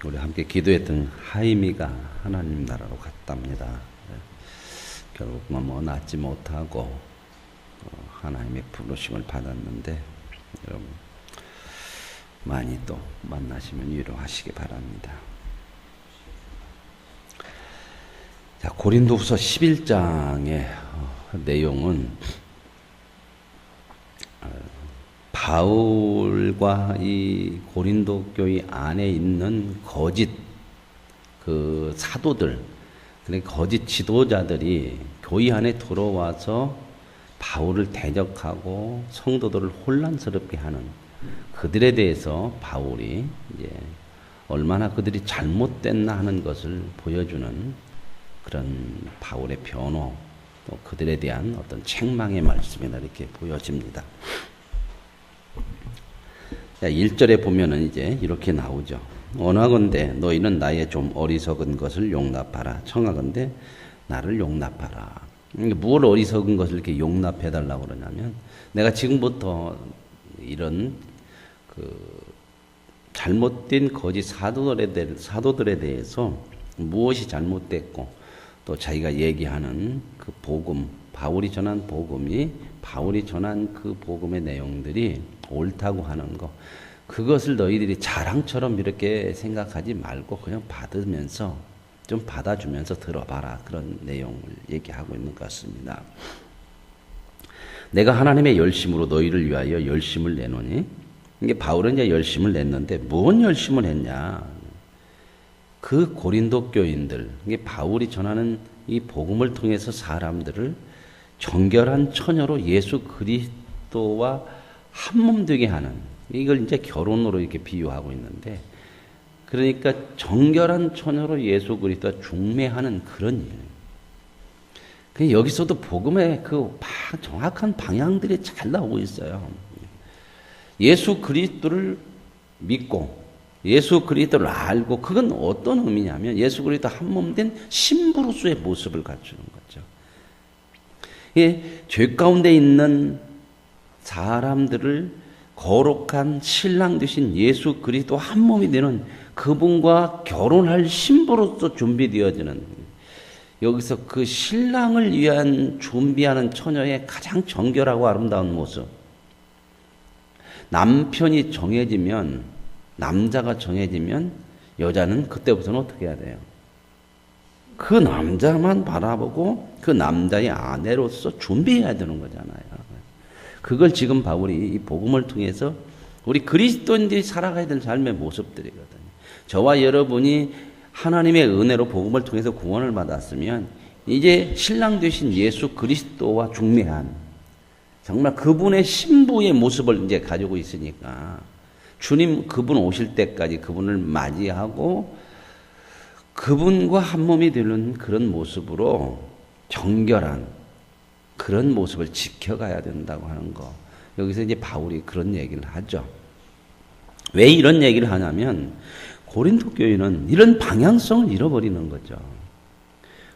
우리 함께 기도했던 하임이가 하나님 나라로 갔답니다. 결국 뭐 낳지 못하고 하나님의 부르심을 받았는데 여러분 많이 또 만나시면 위로하시기 바랍니다. 자, 고린도후서 11장의 내용은 바울과 이 고린도 교회 안에 있는 거짓 그 사도들, 그러니까 거짓 지도자들이 교회 안에 들어와서 바울을 대적하고 성도들을 혼란스럽게 하는 그들에 대해서 바울이 이제 얼마나 그들이 잘못됐나 하는 것을 보여주는 그런 바울의 변호, 또 그들에 대한 어떤 책망의 말씀이나 이렇게 보여집니다. 1절에 보면은 이제 이렇게 나오죠. 원하건대 너희는 나의 좀 어리석은 것을 용납하라. 청하건대 나를 용납하라. 뭘 어리석은 것을 이렇게 용납해 달라고 그러냐면, 내가 지금부터 이런 그 잘못된 거짓 사도들에 대해서 무엇이 잘못됐고, 또 자기가 얘기하는 그 복음, 바울이 전한 복음이, 바울이 전한 그 복음의 내용들이 옳다고 하는 거, 그것을 너희들이 자랑처럼 이렇게 생각하지 말고 그냥 받으면서, 좀 받아주면서 들어봐라. 그런 내용을 얘기하고 있는 것 같습니다. 내가 하나님의 열심으로 너희를 위하여 열심을 내노니, 이게 바울은 이제 열심을 냈는데 뭔 열심을 했냐? 그 고린도 교인들, 이게 바울이 전하는 이 복음을 통해서 사람들을 정결한 처녀로 예수 그리스도와 한 몸 되게 하는, 이걸 이제 결혼으로 이렇게 비유하고 있는데, 그러니까 정결한 처녀로 예수 그리스도와 중매하는 그런 일. 여기서도 복음의 그 정확한 방향들이 잘 나오고 있어요. 예수 그리스도를 믿고 예수 그리스도를 알고, 그건 어떤 의미냐면 예수 그리스도 한 몸 된 신부로서의 모습을 갖추는 거죠. 죄 가운데 있는 사람들을 거룩한 신랑 되신 예수 그리스도 한 몸이 되는 그분과 결혼할 신부로서 준비되어지는, 여기서 그 신랑을 위한 준비하는 처녀의 가장 정결하고 아름다운 모습. 남편이 정해지면, 남자가 정해지면 여자는 그때부터는 어떻게 해야 돼요? 그 남자만 바라보고 그 남자의 아내로서 준비해야 되는 거잖아요. 그걸 지금 바울이 이 복음을 통해서 우리 그리스도인들이 살아가야 될 삶의 모습들이거든요. 저와 여러분이 하나님의 은혜로 복음을 통해서 구원을 받았으면 이제 신랑 되신 예수 그리스도와 중매한, 정말 그분의 신부의 모습을 이제 가지고 있으니까, 주님 그분 오실 때까지 그분을 맞이하고 그분과 한 몸이 되는 그런 모습으로 정결한 그런 모습을 지켜가야 된다고 하는 거. 여기서 이제 바울이 그런 얘기를 하죠. 왜 이런 얘기를 하냐면, 고린도 교회는 이런 방향성을 잃어버리는 거죠.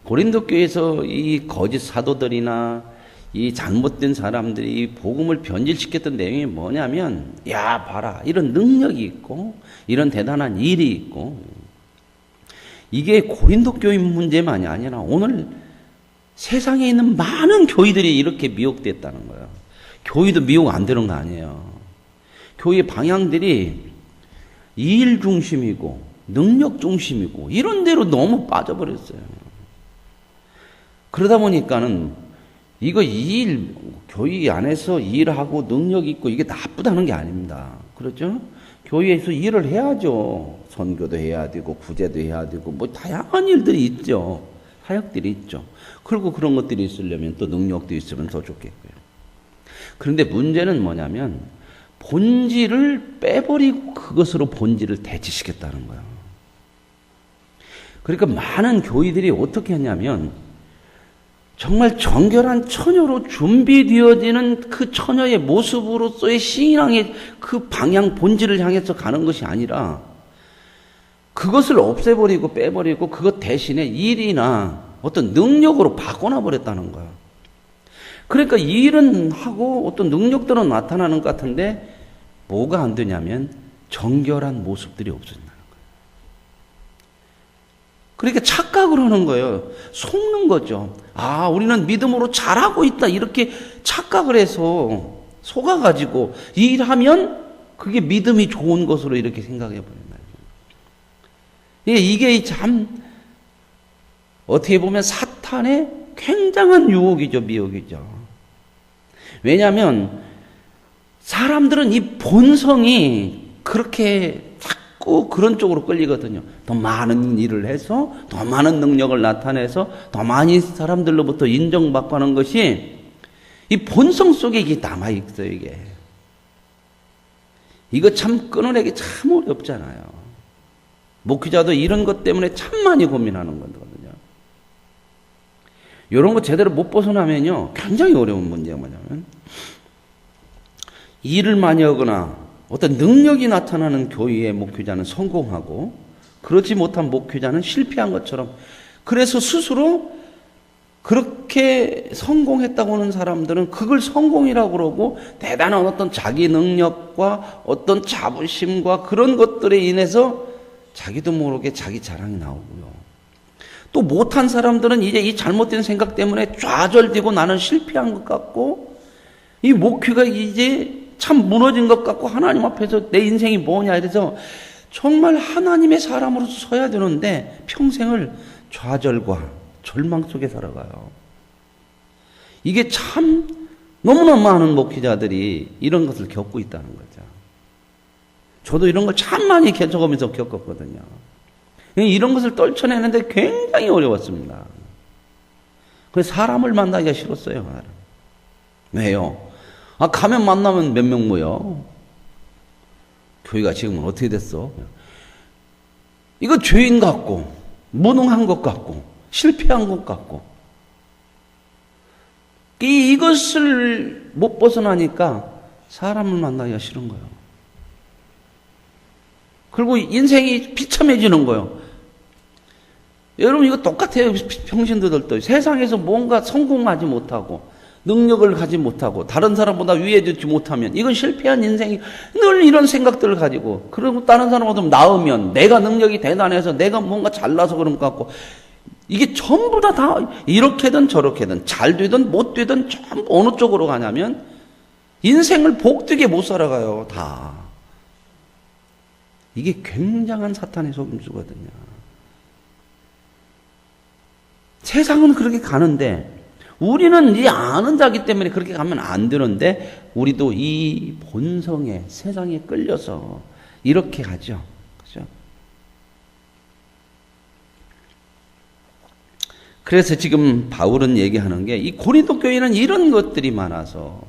고린도 교회에서 이 거짓 사도들이나 이 잘못된 사람들이 이 복음을 변질시켰던 내용이 뭐냐면, 야 봐라, 이런 능력이 있고 이런 대단한 일이 있고, 이게 고린도 교회 문제만이 아니라 오늘 세상에 있는 많은 교회들이 이렇게 미혹됐다는 거예요. 교회도 미혹 안 되는 거 아니에요. 교회 방향들이 일 중심이고 능력 중심이고 이런 데로 너무 빠져버렸어요. 그러다 보니까는 이거 교회 안에서 일하고 능력 있고 이게 나쁘다는 게 아닙니다. 그렇죠? 교회에서 일을 해야죠. 선교도 해야 되고 구제도 해야 되고 뭐 다양한 일들이 있죠. 사역들이 있죠. 그리고 그런 것들이 있으려면 또 능력도 있으면 더 좋겠고요. 그런데 문제는 뭐냐면 본질을 빼버리고 그것으로 본질을 대체시켰다는 거예요. 그러니까 많은 교회들이 어떻게 하냐면 정말 정결한 처녀로 준비되어지는 그 처녀의 모습으로서의 신앙의 그 방향, 본질을 향해서 가는 것이 아니라 그것을 없애버리고 빼버리고 그것 대신에 일이나 어떤 능력으로 바꿔놔 버렸다는 거야. 그러니까 일은 하고 어떤 능력들은 나타나는 것 같은데 뭐가 안 되냐면 정결한 모습들이 없어진다는 거예요. 그러니까 착각을 하는 거예요. 속는 거죠. 아, 우리는 믿음으로 잘하고 있다. 이렇게 착각을 해서 속아가지고 일하면 그게 믿음이 좋은 것으로 이렇게 생각해 버린다. 이게 참 어떻게 보면 사탄의 굉장한 유혹이죠, 미혹이죠. 왜냐하면 사람들은 이 본성이 그렇게 자꾸 그런 쪽으로 끌리거든요. 더 많은 일을 해서 더 많은 능력을 나타내서 더 많이 사람들로부터 인정받고 하는 것이 이 본성 속에 이게 남아있어요, 이게. 이거 참 끊어내기 참 어렵잖아요. 목회자도 이런 것 때문에 참 많이 고민하는 거거든요. 이런 거 제대로 못 벗어나면요, 굉장히 어려운 문제가 뭐냐면, 일을 많이 하거나 어떤 능력이 나타나는 교회의 목회자는 성공하고, 그렇지 못한 목회자는 실패한 것처럼, 그래서 스스로 그렇게 성공했다고 하는 사람들은 그걸 성공이라고 그러고 대단한 어떤 자기 능력과 어떤 자부심과 그런 것들에 인해서 자기도 모르게 자기 자랑이 나오고요. 또 못한 사람들은 이제 이 잘못된 생각 때문에 좌절되고 나는 실패한 것 같고 이 목회가 이제 참 무너진 것 같고 하나님 앞에서 내 인생이 뭐냐 이래서 정말 하나님의 사람으로서 서야 되는데 평생을 좌절과 절망 속에 살아가요. 이게 참 너무나 많은 목회자들이 이런 것을 겪고 있다는 거죠. 저도 이런 걸 참 많이 겪어가면서 겪었거든요. 이런 것을 떨쳐내는데 굉장히 어려웠습니다. 그래서 사람을 만나기가 싫었어요. 왜요? 아, 가면 만나면 몇 명 모여? 교회가 지금은 어떻게 됐어? 이거 죄인 같고 무능한 것 같고 실패한 것 같고 이것을 못 벗어나니까 사람을 만나기가 싫은 거예요. 그리고 인생이 비참해지는 거예요. 여러분 이거 똑같아요. 평신도들도 세상에서 뭔가 성공하지 못하고 능력을 가지 못하고 다른 사람보다 위에지지 못하면 이건 실패한 인생이 늘 이런 생각들을 가지고 그리고 다른 사람보다 나으면 내가 능력이 대단해서 내가 뭔가 잘나서 그런 것 같고 이게 전부 다 이렇게든 저렇게든 잘 되든 못 되든 전부 어느 쪽으로 가냐면 인생을 복되게 못 살아가요. 다. 이게 굉장한 사탄의 속임수거든요. 세상은 그렇게 가는데 우리는 이 아는 자기 때문에 그렇게 가면 안 되는데 우리도 이 본성에 세상에 끌려서 이렇게 가죠. 그죠? 그래서 지금 바울은 얘기하는 게 이 고린도 교회는 이런 것들이 많아서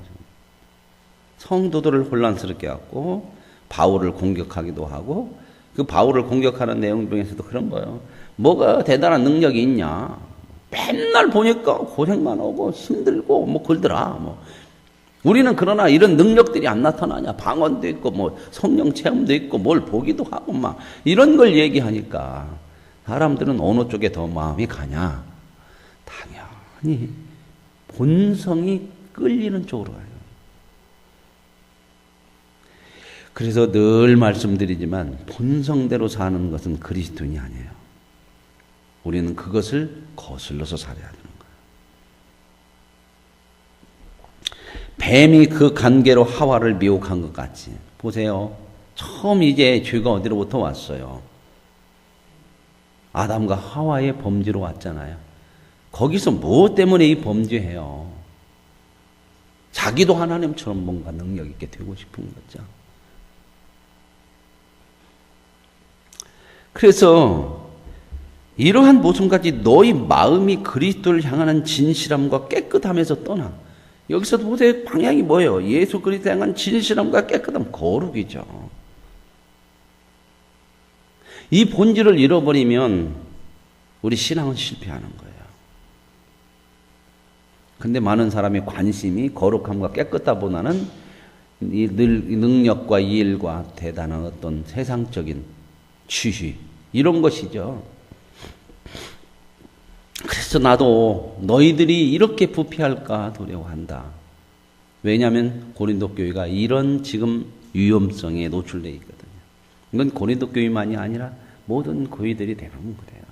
성도들을 혼란스럽게 하고 바울을 공격하기도 하고 그 바울을 공격하는 내용 중에서도 그런 거예요. 뭐가 대단한 능력이 있냐? 맨날 보니까 고생만 하고 힘들고 뭐 그러더라. 뭐 우리는 그러나 이런 능력들이 안 나타나냐? 방언도 있고 뭐 성령 체험도 있고 뭘 보기도 하고 막 이런 걸 얘기하니까 사람들은 어느 쪽에 더 마음이 가냐? 당연히 본성이 끌리는 쪽으로 가요. 그래서 늘 말씀드리지만 본성대로 사는 것은 그리스도인이 아니에요. 우리는 그것을 거슬러서 살아야 되는 거예요. 뱀이 그 관계로 하와를 미혹한 것 같이. 보세요. 처음 이제 죄가 어디로부터 왔어요? 아담과 하와의 범죄로 왔잖아요. 거기서 뭐 때문에 이 범죄해요? 자기도 하나님처럼 뭔가 능력 있게 되고 싶은 거죠. 그래서 이러한 모순까지 너희 마음이 그리스도를 향하는 진실함과 깨끗함에서 떠나. 여기서도 보세요. 방향이 뭐예요? 예수 그리스도를 향한 진실함과 깨끗함, 거룩이죠. 이 본질을 잃어버리면 우리 신앙은 실패하는 거예요. 근데 많은 사람의 관심이 거룩함과 깨끗함보다는 이 능력과 일과 대단한 어떤 세상적인 취휘 이런 것이죠. 그래서 나도 너희들이 이렇게 부패할까 두려워한다. 왜냐하면 고린도 교회가 이런 지금 위험성에 노출되어 있거든요. 이건 고린도 교회만이 아니라 모든 교회들이 대부분 그래요.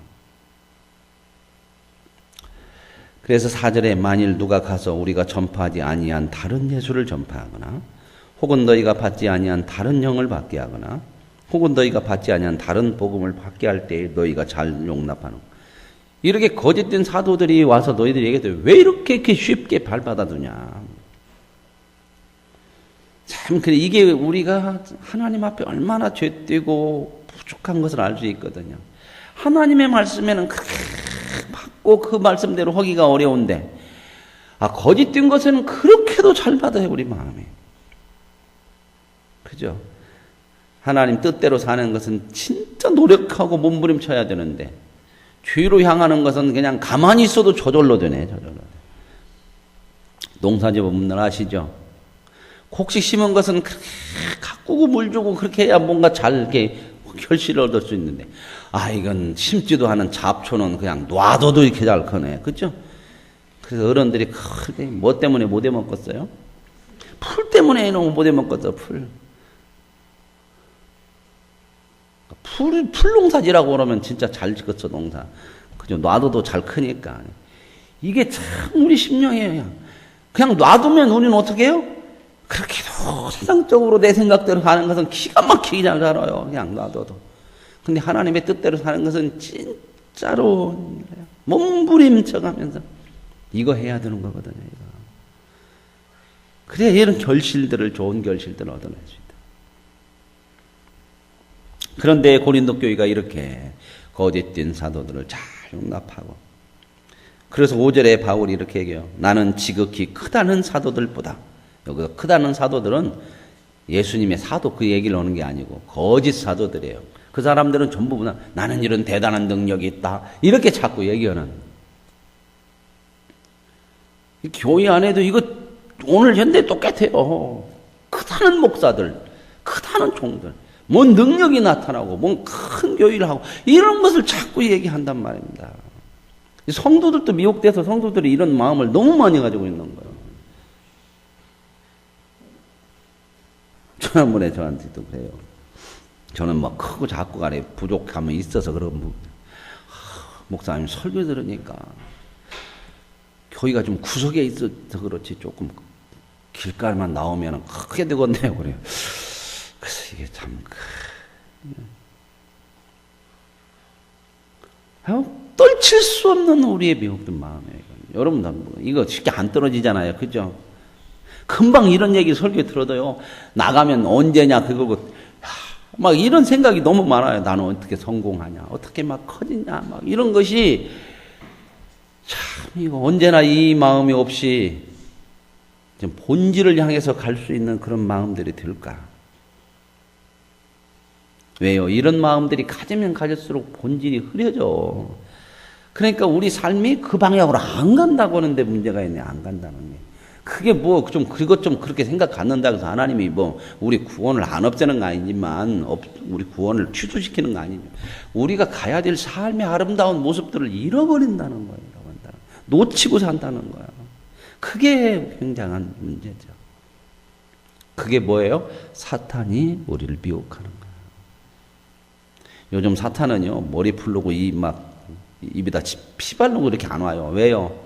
그래서 4절에 만일 누가 가서 우리가 전파하지 아니한 다른 예수를 전파하거나 혹은 너희가 받지 아니한 다른 영을 받게 하거나 혹은 너희가 받지 아니한 다른 복음을 받게 할 때에 너희가 잘 용납하는 이렇게 거짓된 사도들이 와서 너희들이 얘기해도 왜 이렇게 쉽게 발받아두냐. 참 그래 이게 우리가 하나님 앞에 얼마나 죄되고 부족한 것을 알 수 있거든요. 하나님의 말씀에는 그렇게 받고 그 말씀대로 하기가 어려운데 거짓된 것에는 그렇게도 잘 받아요 우리 마음이. 그죠? 하나님 뜻대로 사는 것은 진짜 노력하고 몸부림쳐야 되는데 죄로 향하는 것은 그냥 가만히 있어도 저절로 되네. 저절로. 농사지어 분들 아시죠? 곡식 심은 것은 그렇게 가꾸고 물 주고 그렇게 해야 뭔가 잘 이렇게 결실을 얻을 수 있는데 이건 심지도 않은 잡초는 그냥 놔둬도 이렇게 잘 크네. 그죠? 그래서 어른들이 크게 뭐 때문에 못 해먹겠어요? 풀 때문에 너무 못 해먹겠어. 풀 농사지라고 그러면 진짜 잘 짓겠어 농사. 그죠? 놔둬도 잘 크니까. 이게 참 우리 심령이에요. 그냥 놔두면 우리는 어떻게 해요? 그렇게도 세상적으로 내 생각대로 사는 것은 기가 막히게 잘 살아요. 그냥 놔둬도. 근데 하나님의 뜻대로 사는 것은 진짜로 몸부림쳐가면서 이거 해야 되는 거거든요. 이거. 그래야 이런 결실들을 좋은 결실들을 얻어낼 수 있다. 그런데 고린도 교회가 이렇게 거짓된 사도들을 잘 용납하고 그래서 5절에 바울이 이렇게 얘기해요. 나는 지극히 크다는 사도들보다 여기서 크다는 사도들은 예수님의 사도 그 얘기를 하는 게 아니고 거짓 사도들이에요. 그 사람들은 전부 나는 이런 대단한 능력이 있다 이렇게 자꾸 얘기하는. 교회 안에도 이거 오늘 현대 똑같아요. 크다는 목사들, 크다는 종들, 뭔 능력이 나타나고 뭔 큰 교회를 하고 이런 것을 자꾸 얘기한단 말입니다. 성도들도 미혹돼서 성도들이 이런 마음을 너무 많이 가지고 있는 거예요. 지난번에 저한테도 그래요. 저는 막 크고 작고 간에 부족함이 있어서 그런 목사님 설교 들으니까 교회가 좀 구석에 있어서 그렇지 조금 길가에만 나오면 크게 되겠네요. 그래요. 그래서 이게 참 떨칠 수 없는 우리의 미혹된 마음이에요. 여러분 이거 쉽게 안 떨어지잖아요. 그죠? 금방 이런 얘기 설교 들어도요. 나가면 언제냐 그거고 막 이런 생각이 너무 많아요. 나는 어떻게 성공하냐, 어떻게 막 커지냐, 막 이런 것이 참 이거 언제나 이 마음이 없이 좀 본질을 향해서 갈 수 있는 그런 마음들이 들까? 왜요? 이런 마음들이 가지면 가질수록 본질이 흐려져. 그러니까 우리 삶이 그 방향으로 안 간다고 하는데 문제가 있네. 안 간다는 게. 그게 뭐 좀 그것 좀 그렇게 생각 갖는다고 해서 하나님이 뭐 우리 구원을 안 없애는 거 아니지만 우리 구원을 취소시키는 거 아니죠. 우리가 가야 될 삶의 아름다운 모습들을 잃어버린다는 거예요. 놓치고 산다는 거야. 그게 굉장한 문제죠. 그게 뭐예요? 사탄이 우리를 미혹하는 거예요. 요즘 사탄은요 머리 풀르고 입에다 피 바르고 이렇게 안 와요. 왜요?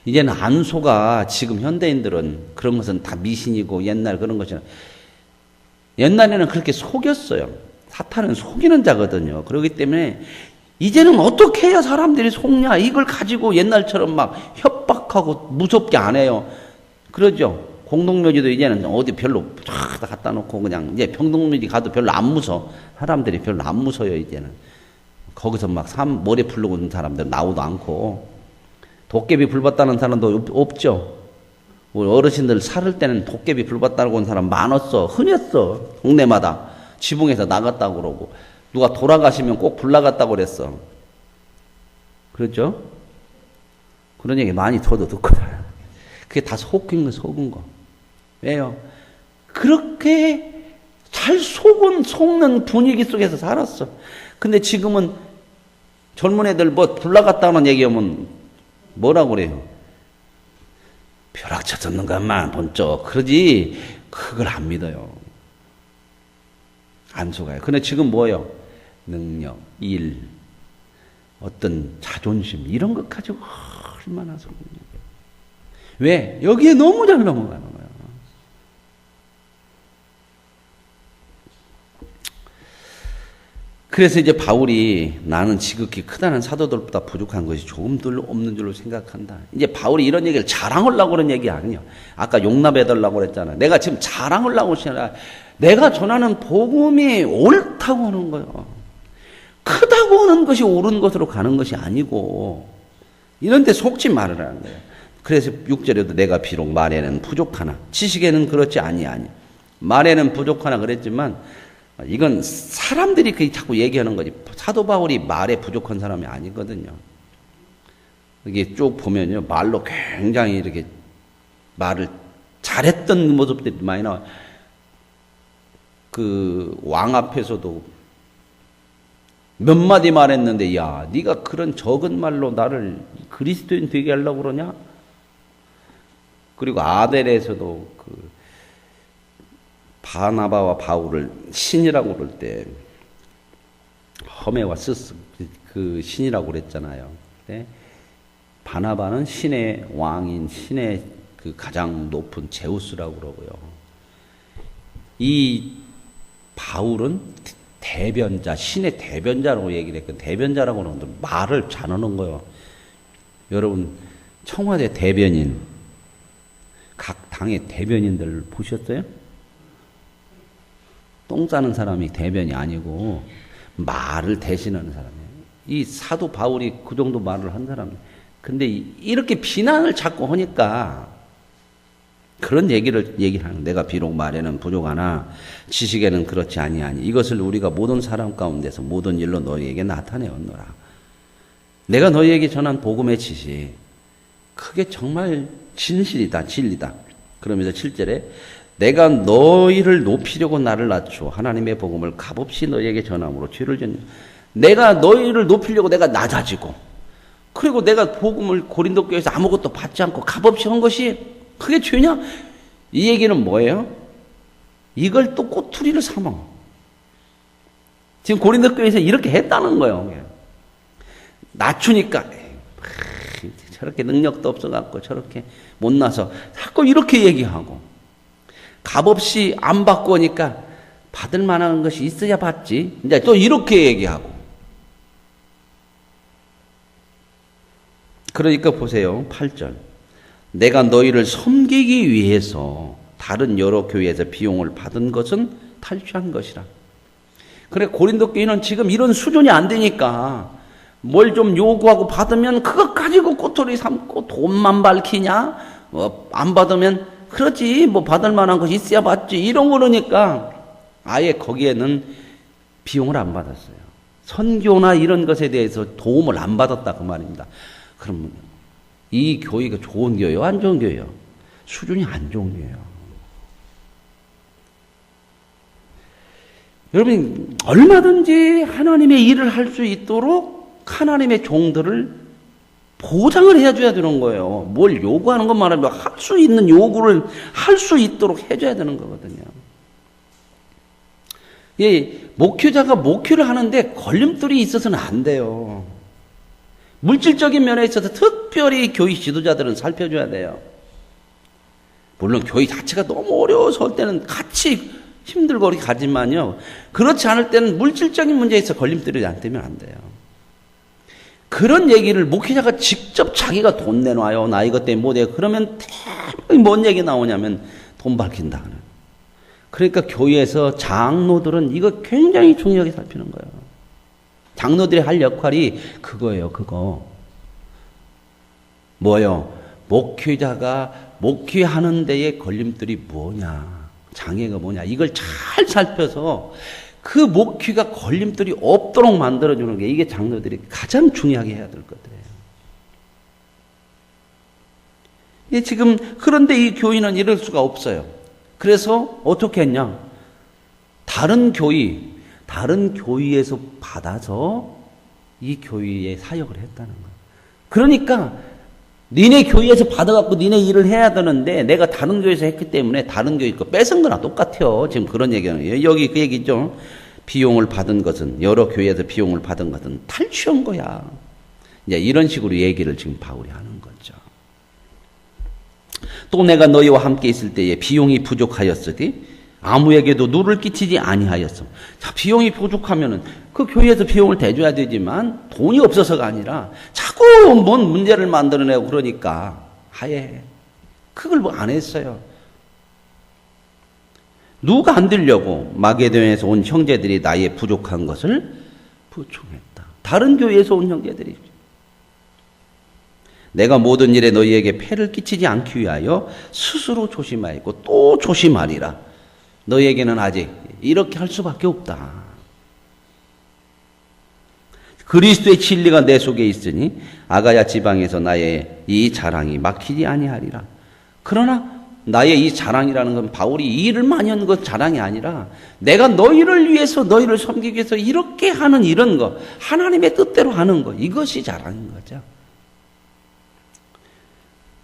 이제는 안 속아. 지금 현대인들은 그런 것은 다 미신이고 옛날 그런 것이 옛날에는 그렇게 속였어요. 사탄은 속이는 자거든요. 그렇기 때문에 이제는 어떻게 해야 사람들이 속냐 이걸 가지고 옛날처럼 막 협박하고 무섭게 안 해요. 그러죠. 공동묘지도 이제는 어디 별로 다 갖다 놓고 그냥 이제 평동묘지 가도 별로 안 무서. 사람들이 별로 안 무서워요. 이제는 거기서 막 머리 풀르고 있는 사람들 나오도 않고 도깨비 불봤다는 사람도 없죠. 우리 어르신들 살을 때는 도깨비 불봤다고 온 사람 많았어. 흔했어. 동네마다 지붕에서 나갔다고 그러고 누가 돌아가시면 꼭 불 나갔다고 그랬어. 그렇죠? 그런 얘기 많이 저도 듣거든. 그게 다 속은 거. 왜요? 그렇게 잘 속는 분위기 속에서 살았어. 근데 지금은 젊은 애들 뭐 불 나갔다는 얘기하면 뭐라고 그래요? 벼락쳐 듣는 것만 번쩍 그러지 그걸 안 믿어요. 안 속아요. 근데 지금 뭐예요? 능력, 일, 어떤 자존심 이런 것 가지고 얼마나 속는 거예요. 왜? 여기에 너무 잘 넘어가는 거예요. 그래서 이제 바울이 나는 지극히 크다는 사도들보다 부족한 것이 조금도 없는 줄로 생각한다. 이제 바울이 이런 얘기를 자랑하려고 그런 얘기 아니에요. 아까 용납해달라고 그랬잖아요. 내가 지금 자랑하려고 하시나 내가 전하는 복음이 옳다고 하는 거예요. 크다고 하는 것이 옳은 것으로 가는 것이 아니고 이런 데 속지 말으라는 거예요. 그래서 6절에도 내가 비록 말에는 부족하나 지식에는 그렇지 아니하니 말에는 부족하나 그랬지만 이건 사람들이 그 자꾸 얘기하는 거지 사도 바울이 말에 부족한 사람이 아니거든요. 이게 쭉 보면요 말로 굉장히 이렇게 말을 잘했던 모습들이 많이 나와요. 그 왕 앞에서도 몇 마디 말했는데 야 네가 그런 적은 말로 나를 그리스도인 되게 하려고 그러냐? 그리고 아델에서도 그 바나바와 바울을 신이라고 그럴 때 허메와 스스 그 신이라고 그랬잖아요. 네? 바나바는 신의 왕인 신의 그 가장 높은 제우스라고 그러고요. 이 바울은 대변자, 신의 대변자라고 얘기를 했거든요. 대변자라고 하는 건 말을 잘하는 거예요. 여러분 청와대 대변인 각 당의 대변인들 보셨어요? 똥 싸는 사람이 대변이 아니고 말을 대신하는 사람이에요. 이 사도 바울이 그 정도 말을 한 사람이에요. 근데 이렇게 비난을 자꾸 하니까 그런 얘기를 하는 내가 비록 말에는 부족하나 지식에는 그렇지 아니하니 이것을 우리가 모든 사람 가운데서 모든 일로 너희에게 나타내었노라. 내가 너희에게 전한 복음의 지식 그게 정말 진실이다 진리다. 그러면서 7절에 내가 너희를 높이려고 나를 낮추어 하나님의 복음을 값없이 너희에게 전함으로 죄를 짓는 내가 너희를 높이려고 내가 낮아지고 그리고 내가 복음을 고린도 교회에서 아무것도 받지 않고 값없이 한 것이 그게 죄냐? 이 얘기는 뭐예요? 이걸 또 꼬투리를 삼아. 지금 고린도 교회에서 이렇게 했다는 거예요. 낮추니까 저렇게 능력도 없어갖고 저렇게 못나서 자꾸 이렇게 얘기하고 값없이 안 받고 오니까 받을 만한 것이 있어야 받지. 이제 또 이렇게 얘기하고. 그러니까 보세요. 8절. 내가 너희를 섬기기 위해서 다른 여러 교회에서 비용을 받은 것은 탈취한 것이라. 그래 고린도 교회는 지금 이런 수준이 안 되니까 뭘 좀 요구하고 받으면 그것 가지고 꼬투리 삼고 돈만 밝히냐? 안 받으면 그렇지 뭐 받을 만한 것이 있어야 받지 이런 거니까 아예 거기에는 비용을 안 받았어요. 선교나 이런 것에 대해서 도움을 안 받았다 그 말입니다. 그럼 이 교회가 좋은 교회요? 안 좋은 교회요? 수준이 안 좋은 교회요. 여러분 얼마든지 하나님의 일을 할 수 있도록 하나님의 종들을 보장을 해줘야 되는 거예요. 뭘 요구하는 것만 하면 할 수 있는 요구를 할 수 있도록 해줘야 되는 거거든요. 예, 목회자가 목회를 하는데 걸림돌이 있어서는 안 돼요. 물질적인 면에 있어서 특별히 교회 지도자들은 살펴줘야 돼요. 물론 교회 자체가 너무 어려워서 할 때는 같이 힘들고 그렇게 가지만요. 그렇지 않을 때는 물질적인 문제에 있어서 걸림돌이 안 되면 안 돼요. 그런 얘기를 목회자가 직접 자기가 돈 내놔요. 나 이것 때문에 못해요. 그러면 대부분 뭔 얘기 나오냐면 돈 밝힌다. 그러니까 교회에서 장로들은 이거 굉장히 중요하게 살피는 거예요. 장로들이 할 역할이 그거예요. 그거. 뭐요? 목회자가 목회하는 데에 걸림돌이 뭐냐. 장애가 뭐냐. 이걸 잘 살펴서 그 목회가 걸림돌이 없도록 만들어주는 게 이게 장로들이 가장 중요하게 해야 될 것들이에요. 지금 그런데 이 교인은 이럴 수가 없어요. 그래서 어떻게 했냐? 다른 교회에서 받아서 이 교회에 사역을 했다는 거예요. 그러니까 니네 교회에서 받아갖고 니네 일을 해야 되는데 내가 다른 교회에서 했기 때문에 다른 교회 거 뺏은 거나 똑같아요. 지금 그런 얘기는 여기 그 얘기죠. 비용을 받은 것은 여러 교회에서 비용을 받은 것은 탈취한 거야. 이제 이런 식으로 얘기를 지금 바울이 하는 거죠. 또 내가 너희와 함께 있을 때에 비용이 부족하였으니 아무에게도 누를 끼치지 아니하였어. 자, 비용이 부족하면은 그 교회에서 비용을 대줘야 되지만 돈이 없어서가 아니라 자꾸 뭔 문제를 만들어내고 그러니까 하해. 그걸 뭐 안 했어요. 누가 안 들려고 마게도냐에서 온 형제들이 나의 부족한 것을 보충했다. 다른 교회에서 온 형제들이. 내가 모든 일에 너희에게 폐를 끼치지 않기 위하여 스스로 조심하였고 또 조심하리라. 너희에게는 아직 이렇게 할 수밖에 없다. 그리스도의 진리가 내 속에 있으니 아가야 지방에서 나의 이 자랑이 막히지 아니하리라. 그러나 나의 이 자랑이라는 건 바울이 이 일을 많이 한 것 자랑이 아니라 내가 너희를 위해서 너희를 섬기기 위해서 이렇게 하는 이런 거, 하나님의 뜻대로 하는 거, 이것이 자랑인 거죠.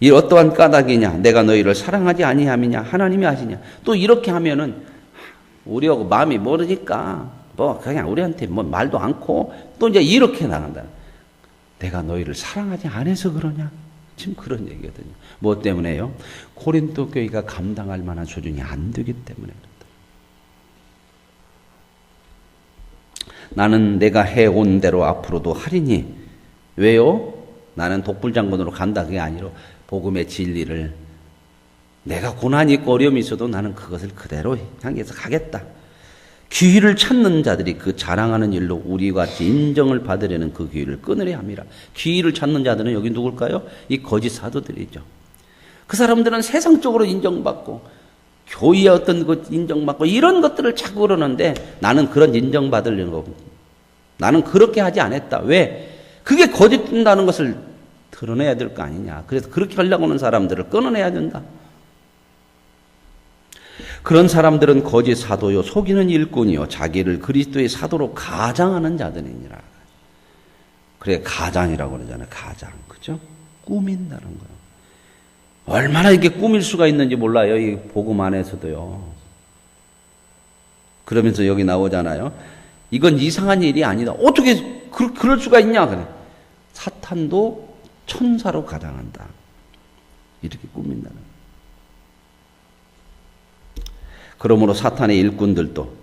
이 어떠한 까닭이냐? 내가 너희를 사랑하지 아니함이냐? 하나님이 아시냐? 또 이렇게 하면은 우리하고 마음이 모르니까 뭐 그냥 우리한테 뭐 말도 않고 또 이제 이렇게 나간다. 내가 너희를 사랑하지 않아서 그러냐? 지금 그런 얘기거든요. 뭐 때문에요? 고린도 교회가 감당할 만한 수준이 안 되기 때문에 그렇다. 나는 내가 해온 대로 앞으로도 하리니. 왜요? 나는 독불장군으로 간다 그게 아니라 복음의 진리를 내가 고난이 있고 어려움이 있어도 나는 그것을 그대로 향해서 가겠다. 기회를 찾는 자들이 그 자랑하는 일로 우리와 같이 인정을 받으려는 그 기회를 끊으려 함이라. 기회를 찾는 자들은 여기 누굴까요? 이 거짓 사도들이죠. 그 사람들은 세상적으로 인정받고 교회의 어떤 것 인정받고 이런 것들을 자꾸 그러는데 나는 그런 인정받으려는 거 나는 그렇게 하지 않았다. 왜? 그게 거짓된다는 것을 드러내야 될 거 아니냐. 그래서 그렇게 하려고 하는 사람들을 끊어내야 된다. 그런 사람들은 거짓 사도요 속이는 일꾼이요 자기를 그리스도의 사도로 가장하는 자들이니라. 그래 가장이라고 그러잖아요. 가장. 그죠? 꾸민다는 거예요. 얼마나 이게 꾸밀 수가 있는지 몰라요. 이 복음 안에서도요. 그러면서 여기 나오잖아요. 이건 이상한 일이 아니다. 어떻게 그럴 수가 있냐? 그래. 사탄도 천사로 가장한다. 이렇게 꾸민다는 거예요. 그러므로 사탄의 일꾼들도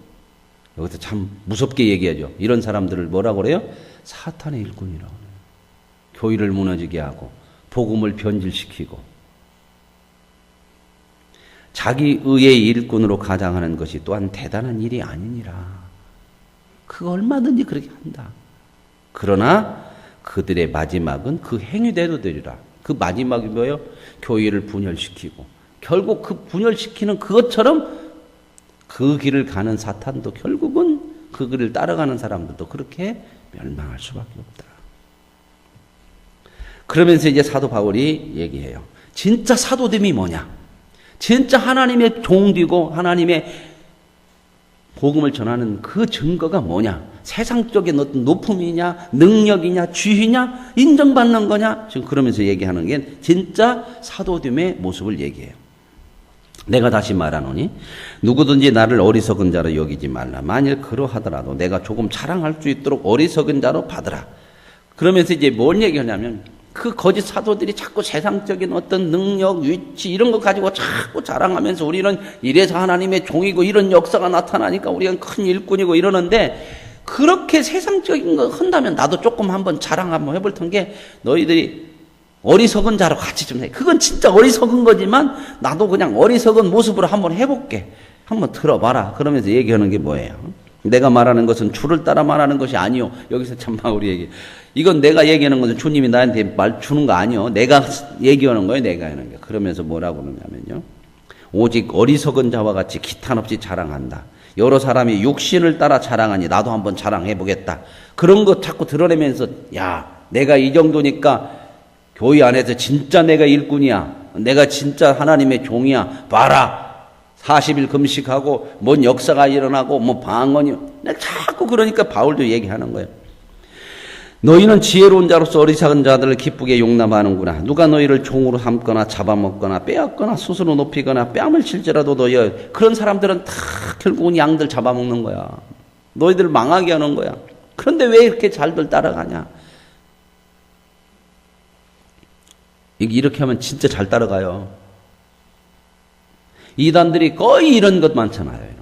여기서 참 무섭게 얘기하죠. 이런 사람들을 뭐라고 그래요? 사탄의 일꾼이라고 해요. 교회를 무너지게 하고 복음을 변질시키고 자기 의의 일꾼으로 가장하는 것이 또한 대단한 일이 아니니라. 그거 얼마든지 그렇게 한다. 그러나 그들의 마지막은 그 행위대로 되리라. 그 마지막이 뭐예요? 교회를 분열시키고 결국 그 분열시키는 그것처럼 그 길을 가는 사탄도 결국은 그 길을 따라가는 사람들도 그렇게 멸망할 수밖에 없다. 그러면서 이제 사도 바울이 얘기해요. 진짜 사도됨이 뭐냐? 진짜 하나님의 종되고 하나님의 복음을 전하는 그 증거가 뭐냐? 세상적인 어떤 높음이냐, 능력이냐, 지위냐, 인정받는 거냐? 지금 그러면서 얘기하는 게 진짜 사도됨의 모습을 얘기해요. 내가 다시 말하노니 누구든지 나를 어리석은 자로 여기지 말라. 만일 그러하더라도 내가 조금 자랑할 수 있도록 어리석은 자로 받으라. 그러면서 이제 뭘 얘기하냐면 그 거짓 사도들이 자꾸 세상적인 어떤 능력, 위치 이런 거 가지고 자꾸 자랑하면서 우리는 이래서 하나님의 종이고 이런 역사가 나타나니까 우리가 큰 일꾼이고 이러는데 그렇게 세상적인 거 한다면 나도 조금 한번 자랑 한번 해볼 텐게 너희들이 어리석은 자로 같이 좀 해. 그건 진짜 어리석은 거지만 나도 그냥 어리석은 모습으로 한번 해볼게. 한번 들어봐라. 그러면서 얘기하는 게 뭐예요? 내가 말하는 것은 주를 따라 말하는 것이 아니요. 여기서 참 바울이 얘기. 이건 내가 얘기하는 것은 주님이 나한테 말 주는 거 아니요. 내가 얘기하는 거예요. 내가 하는 게. 그러면서 뭐라고 그러냐면요. 오직 어리석은 자와 같이 기탄 없이 자랑한다. 여러 사람이 육신을 따라 자랑하니 나도 한번 자랑해보겠다. 그런 거 자꾸 드러내면서 야 내가 이 정도니까 교회 안에서 진짜 내가 일꾼이야. 내가 진짜 하나님의 종이야. 봐라. 40일 금식하고 뭔 역사가 일어나고 뭐 방언이 자꾸 그러니까 바울도 얘기하는 거예요. 너희는 지혜로운 자로서 어리석은 자들을 기쁘게 용납하는구나. 누가 너희를 종으로 삼거나 잡아먹거나 빼앗거나 스스로 높이거나 뺨을 칠지라도 너희 그런 사람들은 다 결국은 양들 잡아먹는 거야. 너희들 망하게 하는 거야. 그런데 왜 이렇게 잘들 따라가냐? 이렇게 하면 진짜 잘 따라가요. 이단들이 거의 이런 것 많잖아요. 이런 거.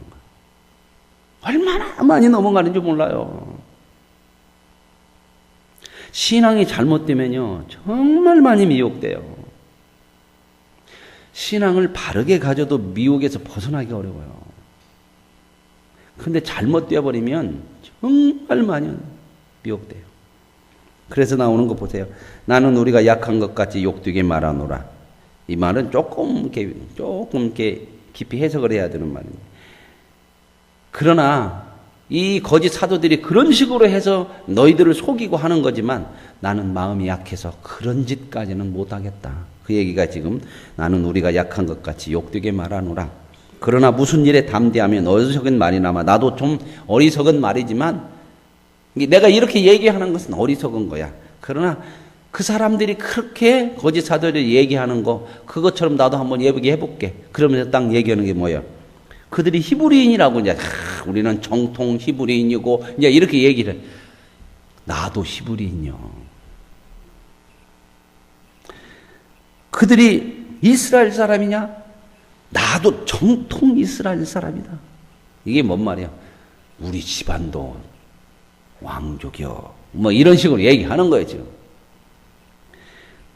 얼마나 많이 넘어가는지 몰라요. 신앙이 잘못되면요, 정말 많이 미혹돼요. 신앙을 바르게 가져도 미혹에서 벗어나기 어려워요. 근데 잘못되어 버리면 정말 많이 미혹돼요. 그래서 나오는 거 보세요. 나는 우리가 약한 것 같이 욕되게 말하노라. 이 말은 조금 이렇게 깊이 해석을 해야 되는 말입니다. 그러나 이 거짓 사도들이 그런 식으로 해서 너희들을 속이고 하는 거지만 나는 마음이 약해서 그런 짓까지는 못하겠다. 그 얘기가 지금 나는 우리가 약한 것 같이 욕되게 말하노라. 그러나 무슨 일에 담대하면 어리석은 말이나마 나도 좀 어리석은 말이지만 내가 이렇게 얘기하는 것은 어리석은 거야. 그러나 그 사람들이 그렇게 거짓 사도들이 얘기하는 거 그것처럼 나도 한번 얘기해볼게. 그러면서 딱 얘기하는 게 뭐예요? 그들이 히브리인이라고 이제 우리는 정통 히브리인이고 이제 이렇게 얘기를 해. 나도 히브리인이요. 그들이 이스라엘 사람이냐? 나도 정통 이스라엘 사람이다. 이게 뭔 말이야? 우리 집안도 왕족이요. 뭐 이런 식으로 얘기하는 거예요 지금.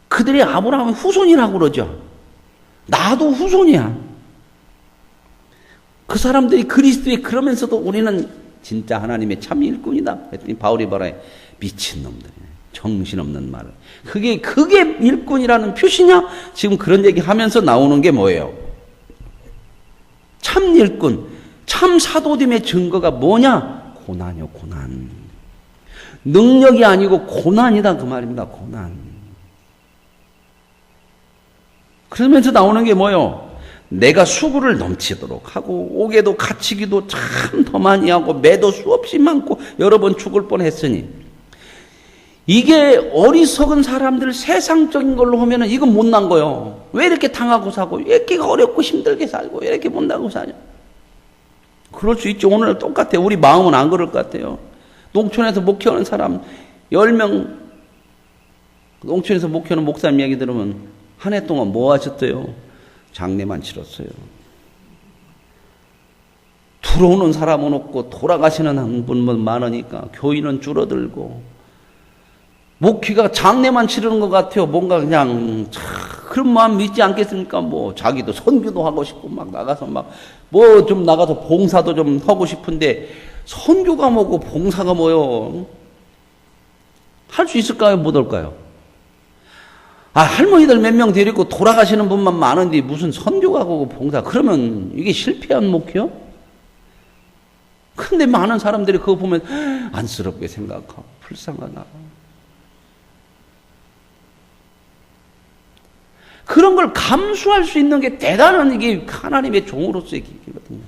그들이 아브라함의 후손이라고 그러죠. 나도 후손이야. 그 사람들이 그리스도에 그러면서도 우리는 진짜 하나님의 참 일꾼이다. 그랬더니 바울이 말해 미친놈들, 정신없는 말을. 그게 일꾼이라는 표시냐? 지금 그런 얘기 하면서 나오는 게 뭐예요? 참 일꾼, 참 사도됨의 증거가 뭐냐? 고난이요, 고난. 능력이 아니고 고난이다 그 말입니다. 고난. 그러면서 나오는 게 뭐예요? 내가 수고를 넘치도록 하고 옥에도 갇히기도 참 더 많이 하고 매도 수없이 많고 여러 번 죽을 뻔했으니 이게 어리석은 사람들 세상적인 걸로 하면은 이건 못난 거예요. 왜 이렇게 당하고 사고 왜 이렇게 어렵고 힘들게 살고 왜 이렇게 못나고 사냐? 그럴 수 있죠. 오늘 똑같아요. 우리 마음은 안 그럴 것 같아요. 농촌에서 목회하는 사람 10명 농촌에서 목회하는 목사님 얘기 들으면 한 해 동안 뭐 하셨어요? 장례만 치렀어요. 들어오는 사람은 없고 돌아가시는 한 분만 많으니까 교인은 줄어들고 목회가 장례만 치르는 것 같아요. 뭔가 그냥 그런 마음 믿지 않겠습니까? 뭐 자기도 선교도 하고 싶고 막 나가서 막 뭐 좀 나가서 봉사도 좀 하고 싶은데 선교가 뭐고 봉사가 뭐요? 할 수 있을까요? 못 할까요? 할머니들 몇 명 데리고 돌아가시는 분만 많은데 무슨 선교 가고 봉사 그러면 이게 실패한 목회요? 근데 많은 사람들이 그거 보면 안쓰럽게 생각하고 불쌍하다. 그런 걸 감수할 수 있는 게 대단한 이게 하나님의 종으로서의 길이거든요.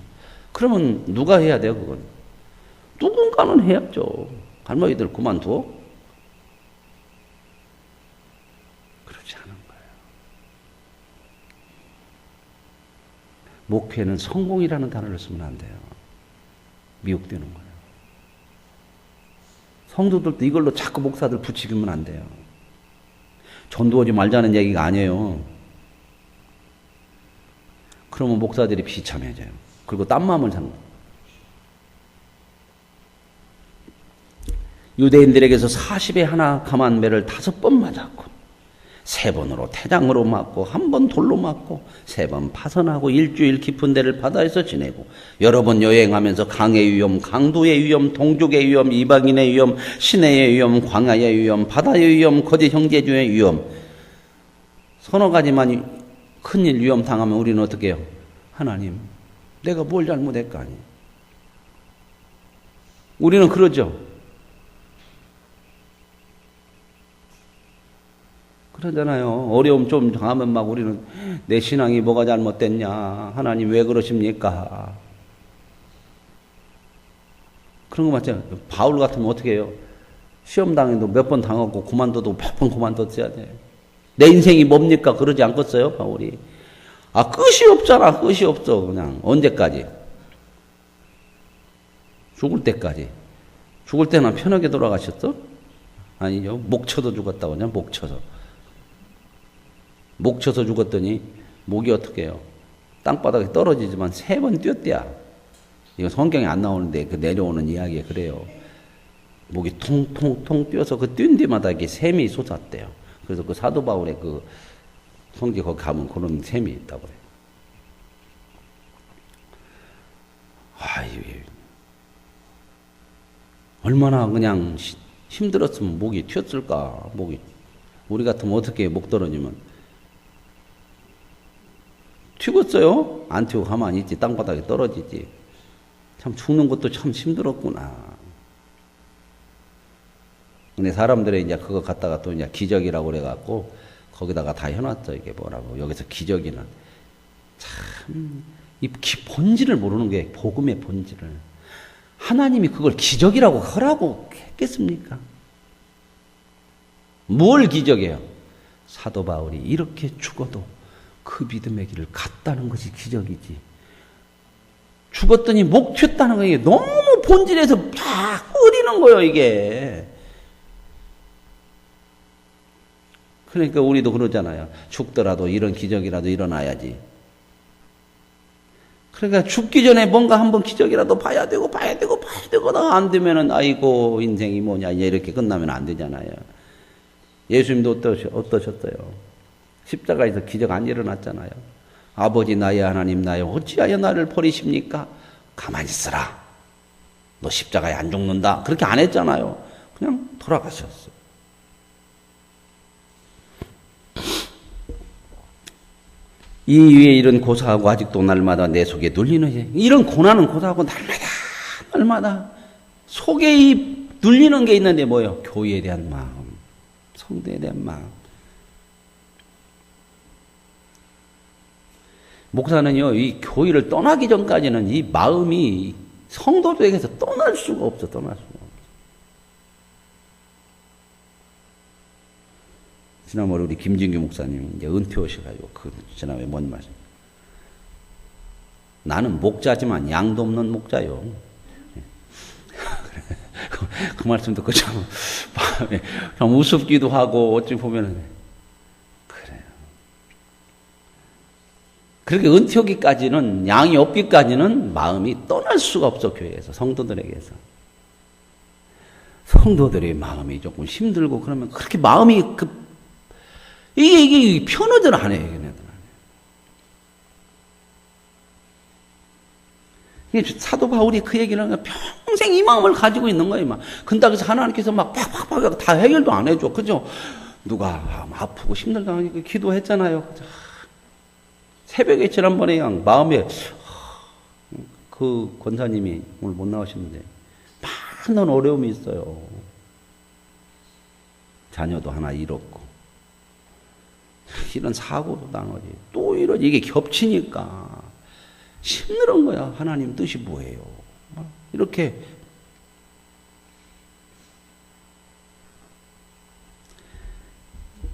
그러면 누가 해야 돼요, 그건? 누군가는 해야죠. 할머니들 그만둬? 그렇지 않은 거예요. 목회는 성공이라는 단어를 쓰면 안 돼요. 미혹되는 거예요. 성도들도 이걸로 자꾸 목사들 부추기면 안 돼요. 전도하지 말자는 얘기가 아니에요. 그러면 목사들이 비참해져요. 그리고 딴 마음을 사는 거예요. 유대인들에게서 40에 하나 감한 매를 5번 맞았고 3번으로 태장으로 맞고 1번 돌로 맞고 3번 파선하고 일주일 깊은 데를 바다에서 지내고 여러 번 여행하면서 강의 위험, 강도의 위험, 동족의 위험, 이방인의 위험, 시내의 위험, 광야의 위험, 바다의 위험, 거짓 형제주의 위험 서너 가지만 큰일 위험 당하면 우리는 어떻게 해요? 하나님 내가 뭘 잘못했까 아니 우리는 그러죠. 그러잖아요. 어려움 좀 당하면 막 우리는 내 신앙이 뭐가 잘못됐냐. 하나님 왜 그러십니까? 그런 거 맞죠? 바울 같으면 어떻게 해요? 시험 당해도 몇 번 당하고 그만둬도 몇 번 그만뒀어야 돼. 내 인생이 뭡니까? 그러지 않겠어요? 바울이. 끝이 없잖아. 끝이 없어. 그냥. 언제까지? 죽을 때까지. 죽을 때는 편하게 돌아가셨어? 아니죠. 목 쳐서 죽었다고 그냥 목 쳐서. 목 쳐서 죽었더니 목이 어떻게 해요? 땅바닥에 떨어지지만 3번 뛰었대야. 이거 성경에 안 나오는데 그 내려오는 이야기에 그래요. 목이 통통통 뛰어서 그 뛴 데마다 이게 샘이 솟았대요. 그래서 그 사도 바울의 그 성경 거기 가면 그런 샘이 있다고 그래요. 얼마나 그냥 힘들었으면 목이 튀었을까. 목이 우리 같으면 어떻게 목 떨어지면 튀었어요? 안 튀고 가만히 있지. 땅바닥에 떨어지지. 참 죽는 것도 참 힘들었구나. 근데 사람들이 이제 그거 갖다가 또 이제 기적이라고 그래갖고 거기다가 다 해놨죠. 이게 뭐라고. 여기서 기적이는 참 이 본질을 모르는 게 복음의 본질을. 하나님이 그걸 기적이라고 하라고 했겠습니까? 뭘 기적이에요? 사도 바울이 이렇게 죽어도 그 믿음의 길을 갔다는 것이 기적이지. 죽었더니 목 튀었다는 게 너무 본질에서 팍 흐리는 거예요, 이게. 그러니까 우리도 그러잖아요. 죽더라도 이런 기적이라도 일어나야지. 그러니까 죽기 전에 뭔가 한번 기적이라도 봐야 되고 안 되면은 아이고 인생이 뭐냐 이렇게 끝나면 안 되잖아요. 예수님도 어떠셨어요? 십자가에서 기적 안 일어났잖아요. 아버지 나의 하나님 나의 어찌하여 나를 버리십니까? 가만히 있어라. 너 십자가에 안 죽는다. 그렇게 안 했잖아요. 그냥 돌아가셨어요. 이 위에 이런 고사하고 아직도 날마다 내 속에 눌리는 이런 고난은 고사하고 날마다 속에 이 눌리는 게 있는데 뭐예요? 교회에 대한 마음, 성도에 대한 마음. 목사는요, 이 교회를 떠나기 전까지는 이 마음이 성도들에게서 떠날 수가 없어, 떠날 수가 없어. 지난번에 우리 김진규 목사님이 이제 은퇴하셔가지고 지난번에 뭔 말씀? 나는 목자지만 양도 없는 목자요. 그 말씀 듣고 참 우습기도 하고 어찌 보면은 그래요. 그렇게 은퇴하기까지는 양이 없기까지는 마음이 떠날 수가 없어 교회에서 성도들에게서. 성도들의 마음이 조금 힘들고 그러면 그렇게 마음이 이게 편하들 안 해, 얘네들. 사도 바울이 그 얘기를 하면 평생 이 마음을 가지고 있는 거예요, 막. 근데 그래서 하나님께서 막 팍팍팍 다 해결도 안 해줘. 그죠? 누가 아프고 힘들다 하니까 기도했잖아요. 새벽에 지난번에 그냥 마음에, 그 권사님이 오늘 못 나오시는데, 많은 어려움이 있어요. 자녀도 하나 잃었고. 이런 사고도 당하지. 또 이러지. 이게 겹치니까 힘든 거야. 하나님 뜻이 뭐예요? 이렇게.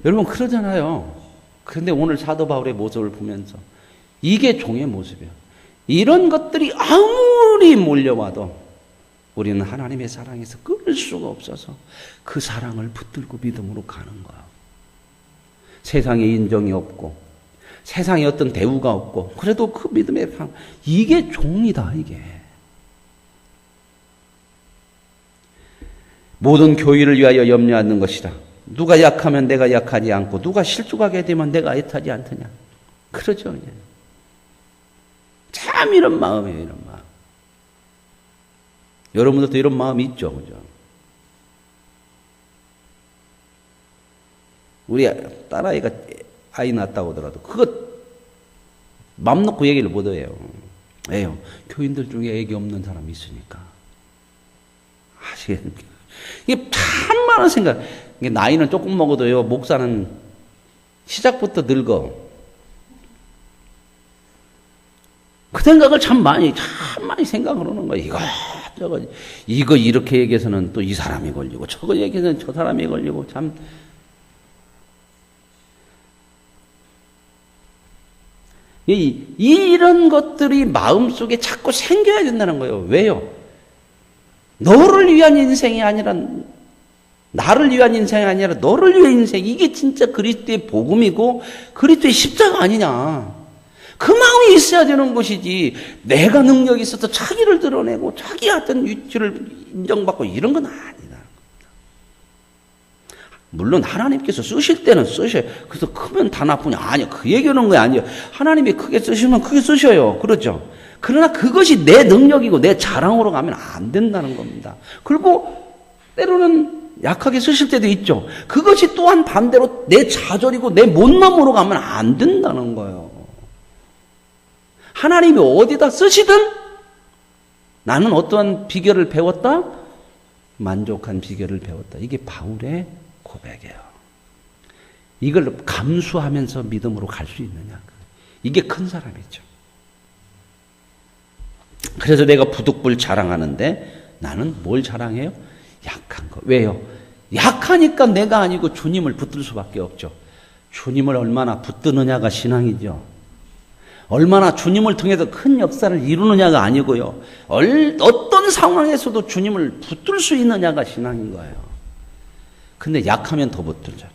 여러분 그러잖아요. 그런데 오늘 사도 바울의 모습을 보면서 이게 종의 모습이에요. 이런 것들이 아무리 몰려와도 우리는 하나님의 사랑에서 끊을 수가 없어서 그 사랑을 붙들고 믿음으로 가는 거야. 세상에 인정이 없고 세상에 어떤 대우가 없고 그래도 그 믿음의 상 이게 종이다. 이게 모든 교회를 위하여 염려하는 것이라. 누가 약하면 내가 약하지 않고 누가 실족하게 되면 내가 애타지 않더냐. 그러죠. 참 이런 마음이에요. 이런 마음. 여러분들도 이런 마음이 있죠. 그죠? 우리 딸아이가 아이 낳았다고 하더라도 그거 맘 놓고 얘기를 못 해요. 왜요? 교인들 중에 애기 없는 사람이 있으니까. 아시겠습니까? 이게 참 많은 생각. 이게 나이는 조금 먹어도요, 목사는 시작부터 늙어. 그 생각을 참 많이 생각을 하는 거야. 이거 이렇게 얘기해서는 또 이 사람이 걸리고, 저거 얘기해서는 저 사람이 걸리고, 참. 이런 것들이 마음속에 자꾸 생겨야 된다는 거예요. 왜요? 너를 위한 인생이 아니라 나를 위한 인생이 아니라 너를 위한 인생. 이게 진짜 그리스도의 복음이고 그리스도의 십자가 아니냐. 그 마음이 있어야 되는 것이지. 내가 능력이 있어서 자기를 드러내고 자기 어떤 위치를 인정받고 이런 건 아니다. 물론 하나님께서 쓰실 때는 쓰셔요. 그래서 크면 다 나쁘냐. 아니요. 그 얘기하는 거 아니에요. 하나님이 크게 쓰시면 크게 쓰셔요. 그렇죠? 그러나 그것이 내 능력이고 내 자랑으로 가면 안 된다는 겁니다. 그리고 때로는 약하게 쓰실 때도 있죠. 그것이 또한 반대로 내 좌절이고 내 못남으로 가면 안 된다는 거예요. 하나님이 어디다 쓰시든 나는 어떠한 비결을 배웠다? 만족한 비결을 배웠다. 이게 바울의 고백이에요. 이걸 감수하면서 믿음으로 갈 수 있느냐. 이게 큰 사람이죠. 그래서 내가 부득불 자랑하는데 나는 뭘 자랑해요? 약한 거. 왜요? 약하니까 내가 아니고 주님을 붙들 수밖에 없죠. 주님을 얼마나 붙드느냐가 신앙이죠. 얼마나 주님을 통해서 큰 역사를 이루느냐가 아니고요. 어떤 상황에서도 주님을 붙들 수 있느냐가 신앙인 거예요. 근데 약하면 더 붙들잖아.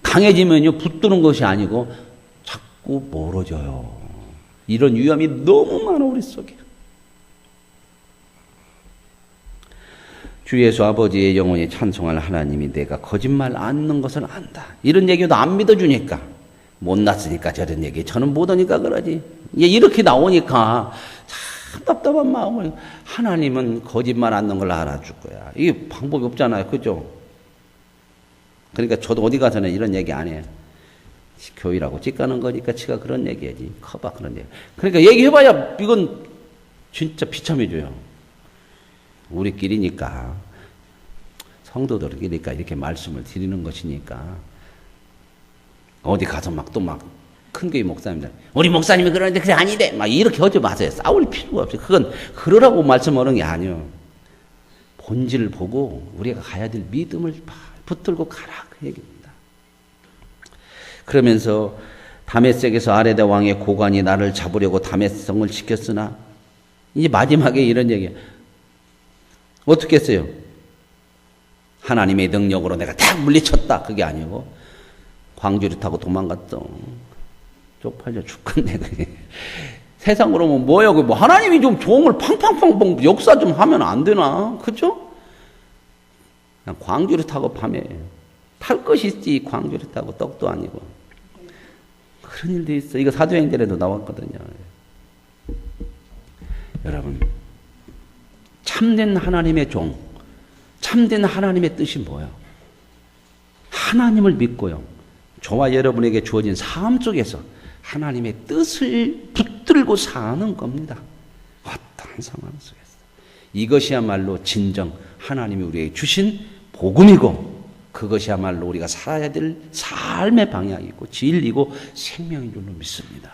강해지면요, 붙드는 것이 아니고 자꾸 멀어져요. 이런 위험이 너무 많아, 우리 속에. 주 예수 아버지의 영원히 찬송할 하나님이 내가 거짓말 않는 것을 안다. 이런 얘기도 안 믿어주니까. 못났으니까 저런 얘기. 저는 못하니까 그러지. 이렇게 나오니까 참 답답한 마음을. 하나님은 거짓말 않는 걸 알아줄 거야. 이게 방법이 없잖아요. 그죠? 그러니까 저도 어디 가서는 이런 얘기 안 해요. 교회라고 찌까는 거니까 지가 그런 얘기하지. 커봐 그런 얘기. 그러니까 얘기해봐야 이건 진짜 비참해져요. 우리끼리니까, 성도들끼리니까 이렇게 말씀을 드리는 것이니까. 어디 가서 막 또 막 큰 교회 목사님들, 우리 목사님이 그러는데 그래 아니래, 막 이렇게 하지 마세요. 싸울 필요가 없어요. 그건 그러라고 말씀하는 게 아니에요. 본질을 보고 우리가 가야 될 믿음을 붙들고 가라, 그 얘기입니다. 그러면서 다메섹에서 아레다 왕의 고관이 나를 잡으려고 다메섹을 지켰으나, 이제 마지막에 이런 얘기예요. 어떻게 했어요? 하나님의 능력으로 내가 딱 물리쳤다. 그게 아니고 광주를 타고 도망갔어. 쪽팔려 죽겠네. 그게. 세상으로 뭐 뭐야? 뭐 하나님이 좀 종을 팡팡팡팡 역사 좀 하면 안 되나? 그죠? 그냥 광주를 타고 밤에 탈 것이 있지, 광주를 타고 떡도 아니고. 그런 일도 있어. 이거 사도행전에도 나왔거든요. 여러분, 참된 하나님의 종, 참된 하나님의 뜻이 뭐예요? 하나님을 믿고요, 저와 여러분에게 주어진 삶 속에서 하나님의 뜻을 붙들고 사는 겁니다. 어떠한 상황 속에서. 이것이야말로 진정 하나님이 우리에게 주신 복음이고, 그것이야말로 우리가 살아야 될 삶의 방향이고 진리고 생명인 줄로 믿습니다.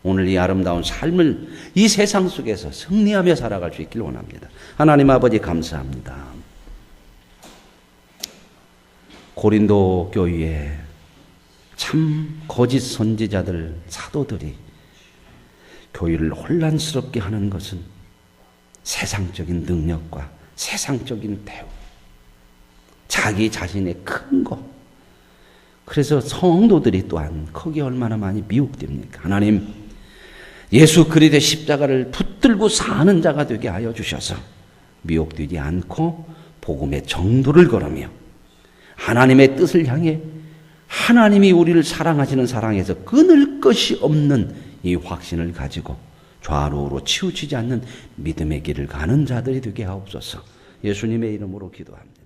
오늘 이 아름다운 삶을 이 세상 속에서 승리하며 살아갈 수 있길 원합니다. 하나님 아버지 감사합니다. 고린도 교회에 참 거짓 선지자들, 사도들이 교회를 혼란스럽게 하는 것은 세상적인 능력과 세상적인 배움, 자기 자신의 큰 것. 그래서 성도들이 또한 거기에 얼마나 많이 미혹됩니까? 하나님, 예수 그리스도의 십자가를 붙들고 사는 자가 되게 하여 주셔서 미혹되지 않고 복음의 정도를 걸으며 하나님의 뜻을 향해 하나님이 우리를 사랑하시는 사랑에서 끊을 것이 없는 이 확신을 가지고 좌우로 치우치지 않는 믿음의 길을 가는 자들이 되게 하옵소서. 예수님의 이름으로 기도합니다.